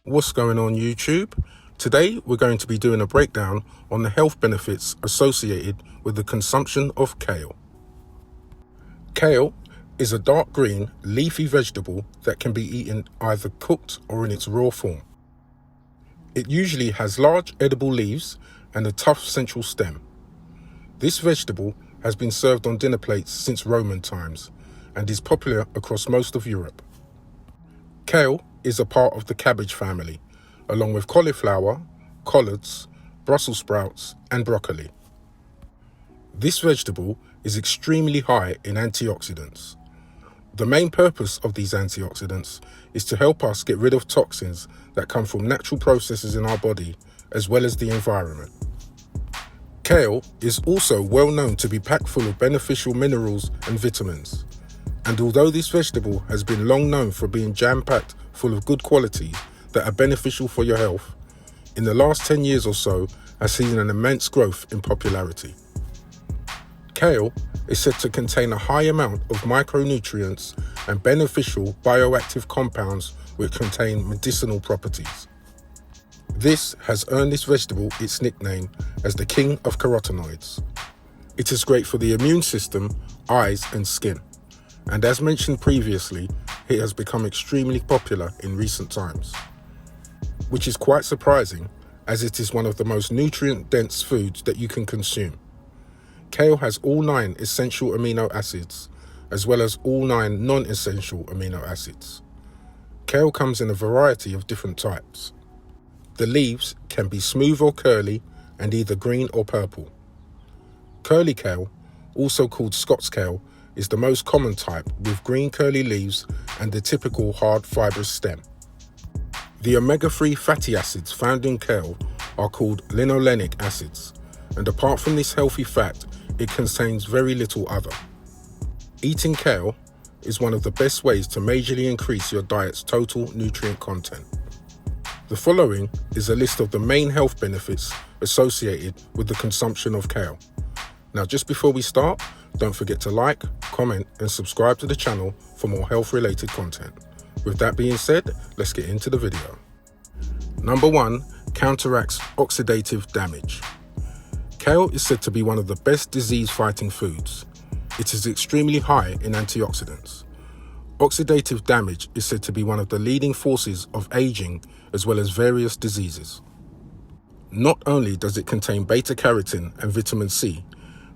What's going on YouTube? Today we're going to be doing a breakdown on the health benefits associated with the consumption of kale. Kale is a dark green leafy vegetable that can be eaten either cooked or in its raw form. It usually has large edible leaves and a tough central stem. This vegetable has been served on dinner plates since Roman times and is popular across most of Europe. Kale is a part of the cabbage family, along with cauliflower, collards, Brussels sprouts, and broccoli. This vegetable is extremely high in antioxidants. The main purpose of these antioxidants is to help us get rid of toxins that come from natural processes in our body, as well as the environment. Kale is also well known to be packed full of beneficial minerals and vitamins. And although this vegetable has been long known for being jam-packed full of good qualities that are beneficial for your health, in the last 10 years or so has seen an immense growth in popularity. Kale is said to contain a high amount of micronutrients and beneficial bioactive compounds which contain medicinal properties. This has earned this vegetable its nickname as the king of carotenoids. It is great for the immune system, eyes and skin. And as mentioned previously, it has become extremely popular in recent times, which is quite surprising as it is one of the most nutrient-dense foods that you can consume. Kale has all 9 essential amino acids, as well as all 9 non-essential amino acids. Kale comes in a variety of different types. The leaves can be smooth or curly and either green or purple. Curly kale, also called Scots kale, is the most common type with green curly leaves and the typical hard fibrous stem. The omega-3 fatty acids found in kale are called linolenic acids, and apart from this healthy fat, it contains very little other. Eating kale is one of the best ways to majorly increase your diet's total nutrient content. The following is a list of the main health benefits associated with the consumption of kale. Now, just before we start, don't forget to like, comment, and subscribe to the channel for more health-related content. With that being said, let's get into the video. Number 1, counteracts oxidative damage. Kale is said to be one of the best disease-fighting foods. It is extremely high in antioxidants. Oxidative damage is said to be one of the leading forces of aging as well as various diseases. Not only does it contain beta-carotene and vitamin C,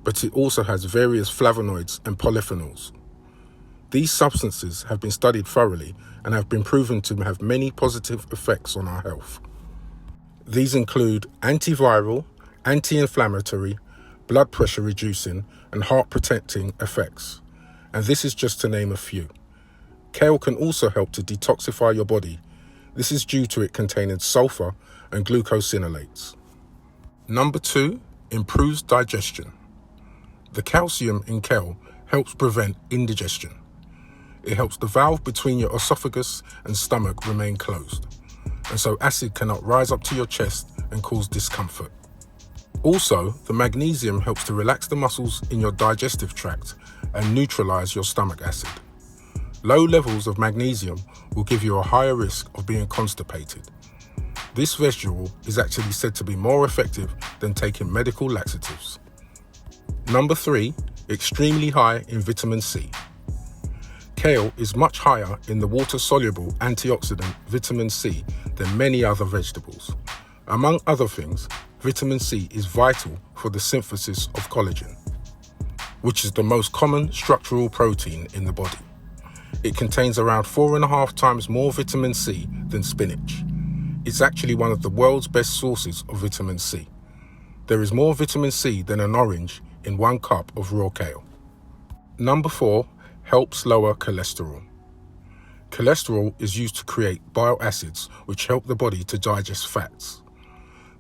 but it also has various flavonoids and polyphenols. These substances have been studied thoroughly and have been proven to have many positive effects on our health. These include antiviral, anti-inflammatory, blood pressure reducing, and heart protecting effects. And this is just to name a few. Kale can also help to detoxify your body. This is due to it containing sulfur and glucosinolates. Number 2, improves digestion. The calcium in kale helps prevent indigestion. It helps the valve between your esophagus and stomach remain closed, and so acid cannot rise up to your chest and cause discomfort. Also, the magnesium helps to relax the muscles in your digestive tract and neutralize your stomach acid. Low levels of magnesium will give you a higher risk of being constipated. This vegetable is actually said to be more effective than taking medical laxatives. Number 3, extremely high in vitamin C. Kale is much higher in the water-soluble antioxidant vitamin C than many other vegetables. Among other things, vitamin C is vital for the synthesis of collagen, which is the most common structural protein in the body. It contains around 4.5 times more vitamin C than spinach. It's actually one of the world's best sources of vitamin C. There is more vitamin C than an orange in 1 cup of raw kale. Number 4, helps lower cholesterol. Cholesterol is used to create bile acids which help the body to digest fats.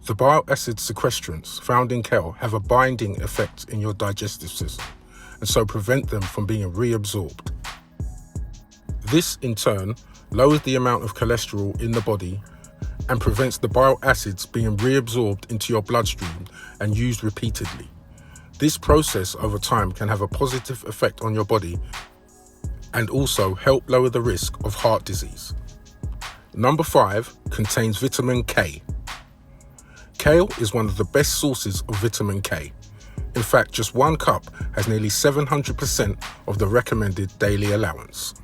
The bile acid sequestrants found in kale have a binding effect in your digestive system and so prevent them from being reabsorbed. This in turn lowers the amount of cholesterol in the body and prevents the bile acids being reabsorbed into your bloodstream and used repeatedly. This process over time can have a positive effect on your body and also help lower the risk of heart disease. Number 5 contains vitamin K. Kale is one of the best sources of vitamin K. In fact, just 1 cup has nearly 700% of the recommended daily allowance.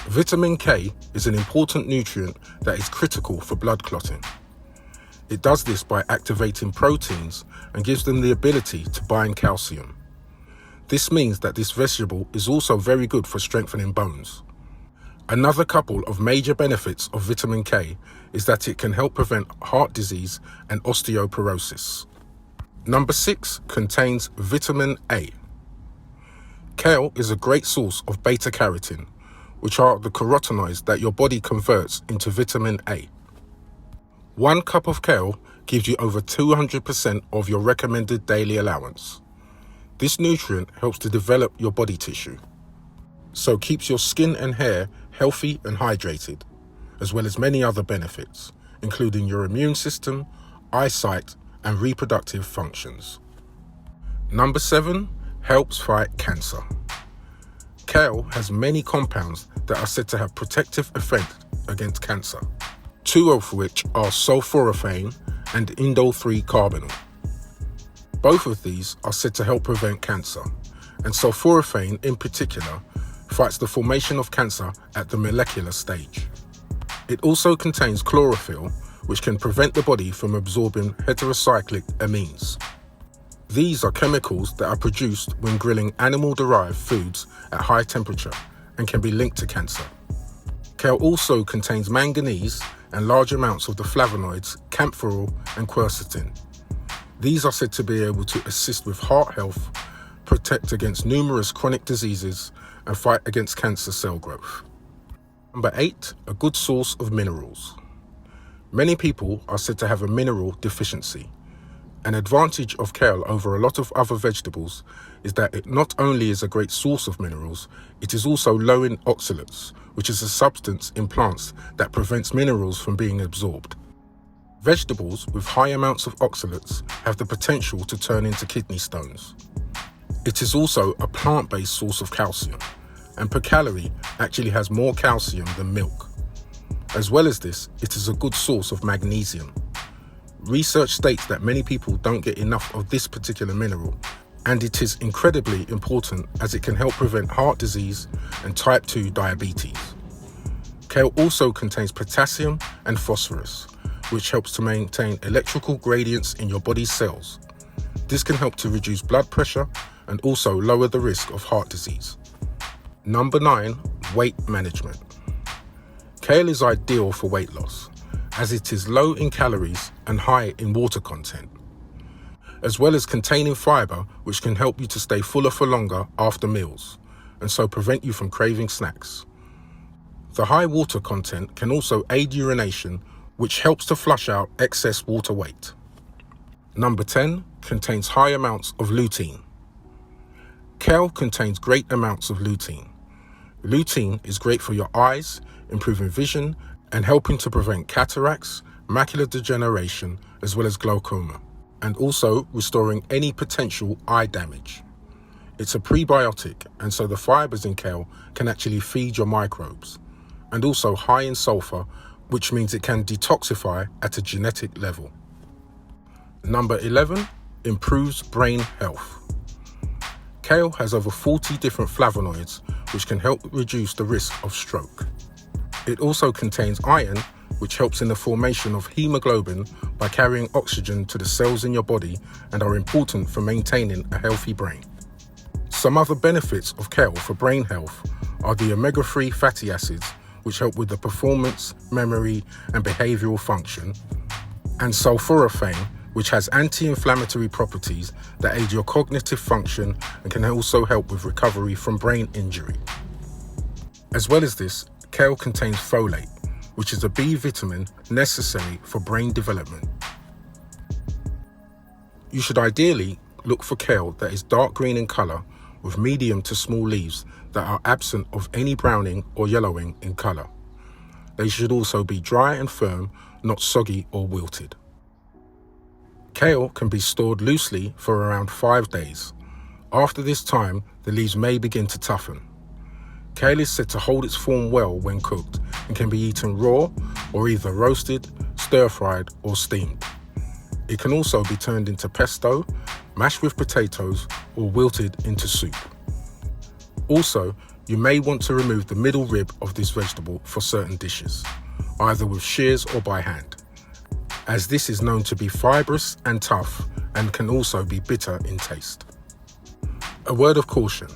Vitamin K is an important nutrient that is critical for blood clotting. It does this by activating proteins and gives them the ability to bind calcium. This means that this vegetable is also very good for strengthening bones. Another couple of major benefits of vitamin K is that it can help prevent heart disease and osteoporosis. Number 6 contains vitamin A. Kale is a great source of beta-carotene, which are the carotenoids that your body converts into vitamin A. 1 cup of kale gives you over 200% of your recommended daily allowance. This nutrient helps to develop your body tissue, so keeps your skin and hair healthy and hydrated, as well as many other benefits, including your immune system, eyesight, and reproductive functions. Number 7 helps fight cancer. Kale has many compounds that are said to have protective effect against cancer, 2 of which are sulforaphane and indole-3-carbinol. Both of these are said to help prevent cancer, and sulforaphane in particular fights the formation of cancer at the molecular stage. It also contains chlorophyll, which can prevent the body from absorbing heterocyclic amines. These are chemicals that are produced when grilling animal-derived foods at high temperature and can be linked to cancer. Kale also contains manganese and large amounts of the flavonoids camphorol and quercetin. These are said to be able to assist with heart health, protect against numerous chronic diseases, and fight against cancer cell growth. Number 8, a good source of minerals. Many people are said to have a mineral deficiency. An advantage of kale over a lot of other vegetables is that it not only is a great source of minerals, it is also low in oxalates, which is a substance in plants that prevents minerals from being absorbed. Vegetables with high amounts of oxalates have the potential to turn into kidney stones. It is also a plant-based source of calcium, and per calorie actually has more calcium than milk. As well as this, it is a good source of magnesium. Research states that many people don't get enough of this particular mineral, and it is incredibly important as it can help prevent heart disease and type 2 diabetes. Kale also contains potassium and phosphorus, which helps to maintain electrical gradients in your body's cells. This can help to reduce blood pressure and also lower the risk of heart disease. Number 9, weight management. Kale is ideal for weight loss, as it is low in calories and high in water content, as well as containing fiber, which can help you to stay fuller for longer after meals, and so prevent you from craving snacks. The high water content can also aid urination, which helps to flush out excess water weight. Number 10 contains high amounts of lutein. Kale contains great amounts of lutein. Lutein is great for your eyes, improving vision and helping to prevent cataracts, macular degeneration, as well as glaucoma, and also restoring any potential eye damage. It's a prebiotic, and so the fibers in kale can actually feed your microbes, and also high in sulfur, which means it can detoxify at a genetic level. Number 11, improves brain health. Kale has over 40 different flavonoids, which can help reduce the risk of stroke. It also contains iron, which helps in the formation of hemoglobin by carrying oxygen to the cells in your body and are important for maintaining a healthy brain. Some other benefits of kale for brain health are the omega-3 fatty acids, which help with the performance, memory, and behavioral function, and sulforaphane, which has anti-inflammatory properties that aid your cognitive function and can also help with recovery from brain injury. As well as this, kale contains folate, which is a B vitamin necessary for brain development. You should ideally look for kale that is dark green in color with medium to small leaves that are absent of any browning or yellowing in color. They should also be dry and firm, not soggy or wilted. Kale can be stored loosely for around 5 days. After this time, the leaves may begin to toughen. Kale is said to hold its form well when cooked and can be eaten raw or either roasted, stir-fried or steamed. It can also be turned into pesto, mashed with potatoes or wilted into soup. Also, you may want to remove the middle rib of this vegetable for certain dishes, either with shears or by hand, as this is known to be fibrous and tough and can also be bitter in taste. A word of caution: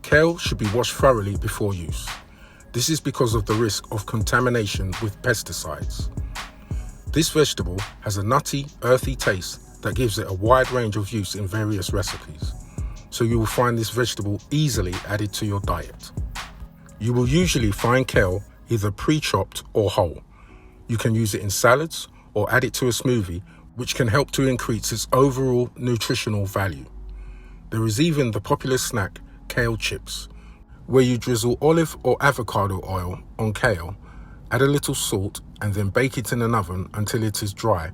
kale should be washed thoroughly before use. This is because of the risk of contamination with pesticides. This vegetable has a nutty, earthy taste that gives it a wide range of use in various recipes, so you will find this vegetable easily added to your diet. You will usually find kale either pre-chopped or whole. You can use it in salads or add it to a smoothie, which can help to increase its overall nutritional value. There is even the popular snack kale chips, where you drizzle olive or avocado oil on kale, add a little salt and then bake it in an oven until it is dry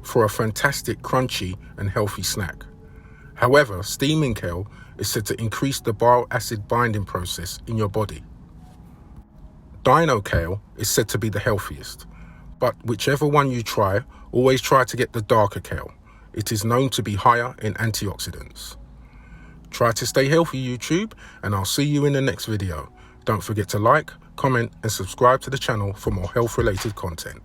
for a fantastic crunchy and healthy snack. However, steaming kale is said to increase the bile acid binding process in your body. Dino kale is said to be the healthiest, but whichever one you try, always try to get the darker kale. It is known to be higher in antioxidants. Try to stay healthy, YouTube, and I'll see you in the next video. Don't forget to like, comment, and subscribe to the channel for more health-related content.